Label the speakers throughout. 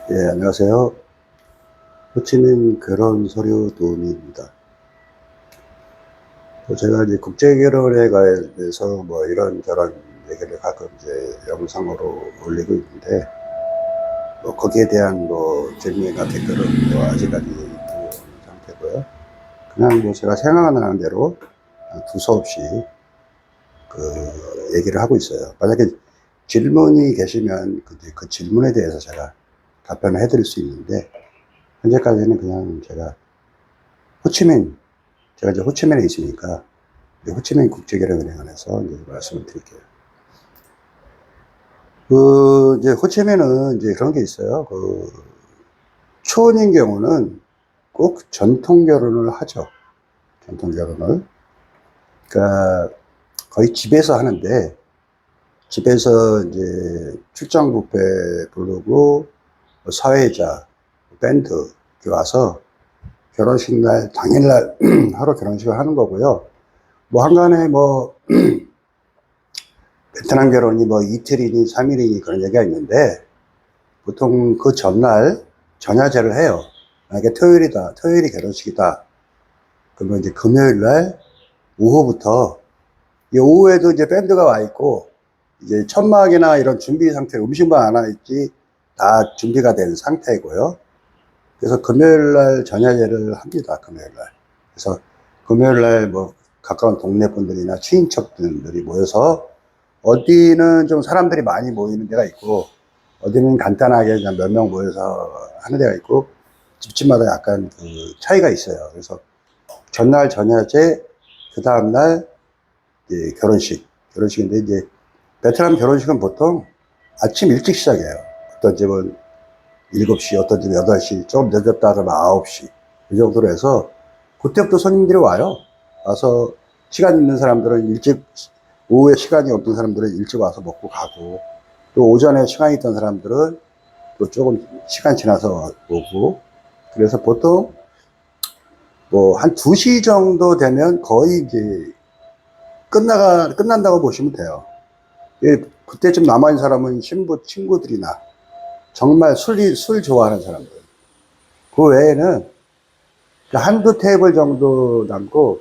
Speaker 1: 예, 안녕하세요. 호치민 결혼 서류 도우미입니다. 제가 이제 국제결혼에 관해서 뭐 이런저런 얘기를 가끔 이제 영상으로 올리고 있는데, 뭐 거기에 대한 뭐 질문이나 댓글은 뭐 아직까지 없는 상태고요. 그냥 뭐 제가 생각나는 대로 두서없이 그 얘기를 하고 있어요. 만약에 질문이 계시면 그 질문에 대해서 제가 답변을 해드릴 수 있는데, 현재까지는 그냥 호치민, 제가 이제 호치민에 있으니까 호치민 국제결혼은행원에서 이제 말씀을 드릴게요. 이제 호치민은 이제 그런 게 있어요. 초혼인 경우는 꼭 전통 결혼을 하죠. 전통 결혼을. 그러니까 거의 집에서 하는데, 집에서 이제 출장 뷔페 부르고 사회자, 밴드 이렇게 와서 결혼식 날 당일날 하루 결혼식을 하는 거고요. 뭐 한간에 뭐 베트남 결혼이 뭐 이틀이니 3일이니 그런 얘기가 있는데, 보통 그 전날 전야제를 해요. 만약에 토요일이 결혼식이다. 그러면 이제 금요일 날 오후부터, 이 오후에도 이제 밴드가 와 있고, 이제 천막이나 이런 준비 상태, 음식만 안 와 있지, 다 준비가 된 상태고요. 그래서 금요일 날 전야제를 합니다. 금요일 날. 그래서 금요일 날 뭐 가까운 동네 분들이나 친인척들이 모여서, 어디는 좀 사람들이 많이 모이는 데가 있고, 어디는 간단하게 그냥 몇 명 모여서 하는 데가 있고, 집집마다 약간 그 차이가 있어요. 그래서 전날 전야제, 그 다음날 이제 결혼식인데, 이제 베트남 결혼식은 보통 아침 일찍 시작해요. 어떤 집은 7시, 어떤 집은 8시, 조금 늦었다 하면 9시. 이 정도로 해서, 그때부터 손님들이 와요. 와서 시간 있는 사람들은 일찍, 오후에 시간이 없던 사람들은 일찍 와서 먹고 가고, 또 오전에 시간이 있던 사람들은 또 조금 시간 지나서 오고. 그래서 보통 뭐 한 2시 정도 되면 거의 이제 끝난다고 보시면 돼요. 그때쯤 남아있는 사람은 신부 친구들이나 정말 술 좋아하는 사람들. 그 외에는 한두 테이블 정도 남고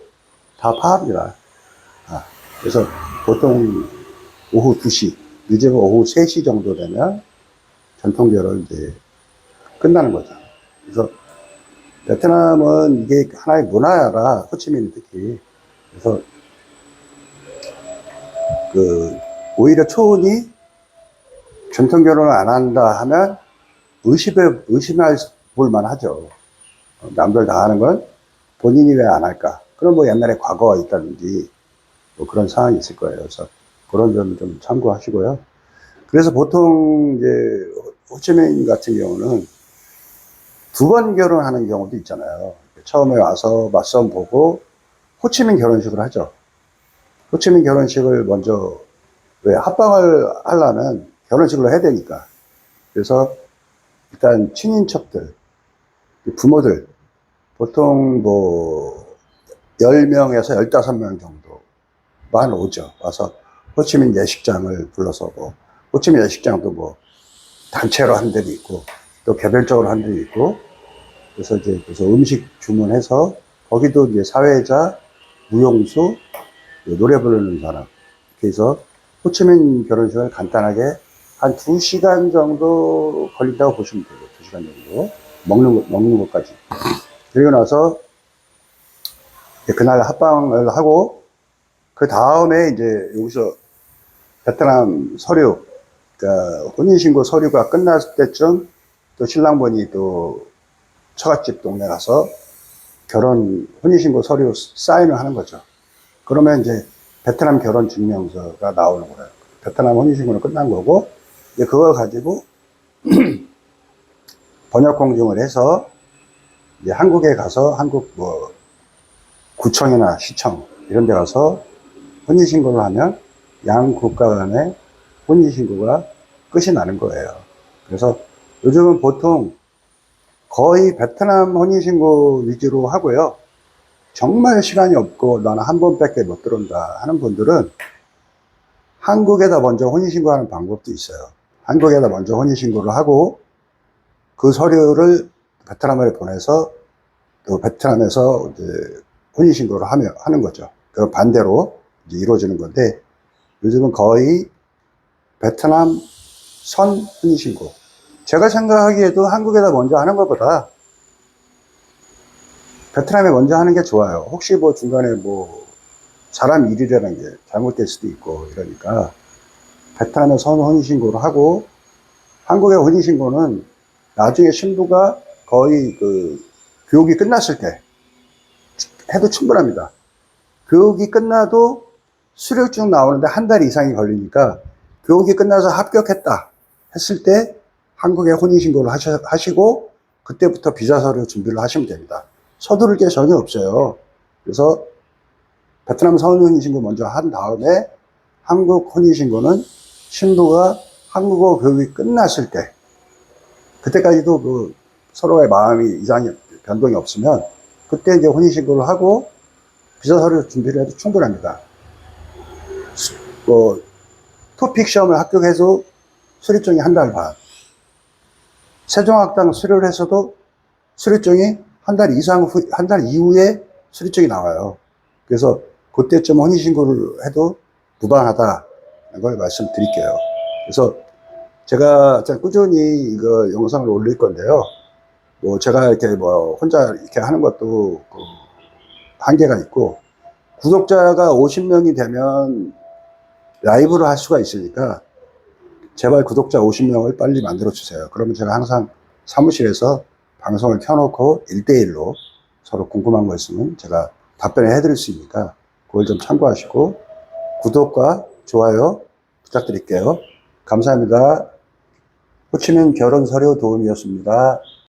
Speaker 1: 다 파합니다. 그래서 보통 오후 2시, 늦으면 오후 3시 정도 되면 전통 결혼 이제 끝나는 거죠. 그래서 베트남은 이게 하나의 문화라, 호치민 특히. 그래서 오히려 초혼이 전통 결혼을 안 한다 하면 의심할 볼만 하죠. 남들 다 하는 건 본인이 왜 안 할까? 그럼 뭐 옛날에 과거가 있다든지 뭐 그런 상황이 있을 거예요. 그래서 그런 점 좀 참고하시고요. 그래서 보통 이제 호치민 같은 경우는 2번 결혼하는 경우도 있잖아요. 처음에 와서 맞선 보고 호치민 결혼식을 하죠. 호치민 결혼식을 먼저, 왜 합방을 하려면 결혼식으로 해야 되니까. 그래서 일단 친인척들, 부모들, 보통 뭐 10명에서 15명 정도만 오죠. 와서 호치민 예식장을 불러서, 뭐 호치민 예식장도 뭐 단체로 한 데도 있고 또 개별적으로 한 데도 있고, 그래서 음식 주문해서 거기도 이제 사회자, 무용수, 노래 부르는 사람, 그래서 호치민 결혼식을 간단하게 한 2시간 정도 걸린다고 보시면 되고, 2시간 정도. 먹는 것까지. 그리고 나서 그날 합방을 하고, 그 다음에 이제 여기서 베트남 서류, 그러니까 혼인신고 서류가 끝났을 때쯤 또 신랑분이 또 처갓집 동네 가서 혼인신고 서류 사인을 하는 거죠. 그러면 이제 베트남 결혼 증명서가 나오는 거예요. 베트남 혼인신고는 끝난 거고, 이제 그걸 가지고 번역 공증을 해서 이제 한국에 가서, 한국 뭐 구청이나 시청 이런 데 가서 혼인신고를 하면 양 국가 간의 혼인신고가 끝이 나는 거예요. 그래서 요즘은 보통 거의 베트남 혼인신고 위주로 하고요. 정말 시간이 없고 나는 한 번밖에 못 들어온다 하는 분들은 한국에다 먼저 혼인신고하는 방법도 있어요. 한국에다 먼저 혼인신고를 하고, 그 서류를 베트남에 보내서 또 베트남에서 이제 혼인신고를 하는 거죠. 그 반대로 이제 이루어지는 건데, 요즘은 거의 베트남 선 혼인신고. 제가 생각하기에도 한국에다 먼저 하는 것보다 베트남에 먼저 하는 게 좋아요. 혹시 뭐 중간에 뭐 사람 일이라는 게 잘못될 수도 있고 이러니까 베트남에 선 혼인신고를 하고, 한국의 혼인신고는 나중에 신부가 거의 그 교육이 끝났을 때 해도 충분합니다. 교육이 끝나도 수료증 나오는데 한 달 이상이 걸리니까, 교육이 끝나서 합격했다 했을 때 한국에 혼인신고를 하시고 그때부터 비자 서류 준비를 하시면 됩니다. 서두를 게 전혀 없어요. 그래서 베트남 선 혼인신고 먼저 한 다음에 한국 혼인신고는 신부가 한국어 교육이 끝났을 때, 그때까지도 그 서로의 마음이 이상이 변동이 없으면 그때 이제 혼인신고를 하고 비자 서류 준비를 해도 충분합니다. 뭐 토픽 시험을 합격해서 수료증이 한 달 반, 세종학당 수료를 해서도 수료증이 한 달 이상 한 달 이후에 수료증이 나와요. 그래서 그때쯤 혼인신고를 해도 무방하다는 걸 말씀드릴게요. 그래서 제가 꾸준히 이거 영상을 올릴 건데요. 뭐 제가 이렇게 뭐 혼자 이렇게 하는 것도 그 한계가 있고, 구독자가 50명이 되면 라이브를 할 수가 있으니까 제발 구독자 50명을 빨리 만들어 주세요. 그러면 제가 항상 사무실에서 방송을 켜놓고 1대1로 서로 궁금한 거 있으면 제가 답변을 해드릴 수 있으니까 그걸 좀 참고하시고 구독과 좋아요 부탁드릴게요. 감사합니다. 호치민 결혼 서류 도움이었습니다.